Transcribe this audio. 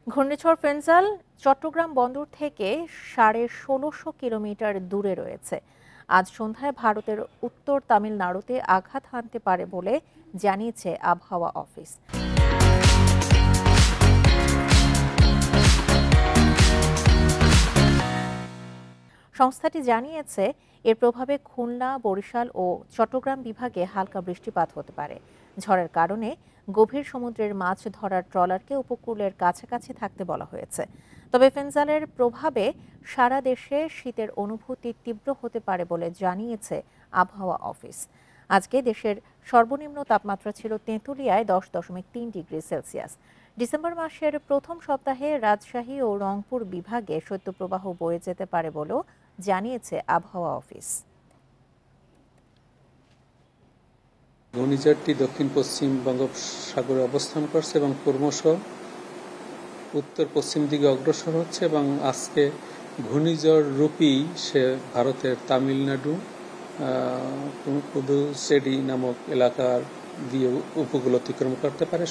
ঘূর্ণিঝড় ফেনজাল চট্টগ্রাম বন্দর থেকে ১৬৫০ কিলোমিটার দূরে রয়েছে। আজ সন্ধ্যায় ভারতের উত্তর তামিলনাড়ুতে আঘাত হানতে পারে বলে জানিয়েছে আবহাওয়া অফিস। সংস্থাটি জানিয়েছে, এর প্রভাবে খুলনা, বরিশাল ও চট্টগ্রাম বিভাগে হালকা বৃষ্টিপাত হতে পারে। ঝড়ের কারণে গভীর সমুদ্রের মাছ ধরার ট্রলারকে উপকূলের কাছাকাছি থাকতে বলা হয়েছে। তবে ফেনজালের প্রভাবে সারা দেশে শীতের অনুভূতি তীব্র হতে পারে বলে জানিয়েছে আবহাওয়া অফিস। আজকে দেশের সর্বনিম্ন তাপমাত্রা ছিল তেঁতুলিয়ায় 10.3 ডিগ্রি সেলসিয়াস। ডিসেম্বর মাসের প্রথম সপ্তাহে রাজশাহী ও রংপুর বিভাগে শৈত্যপ্রবাহ বয়ে যেতে পারে বলেও জানিয়েছে আবহাওয়া অফিস। ঘূর্ণিঝড়টি দক্ষিণ পশ্চিম বঙ্গোপসাগরে অবস্থান করছে এবং ক্রমশ উত্তর পশ্চিম দিকে অগ্রসর হচ্ছে এবং আজকে ঘূর্ণিঝড় রূপী সে ভারতের তামিলনাড়ু পুদুচেরি নামক এলাকার দিয়ে উপকূল অতিক্রম করতে পারে।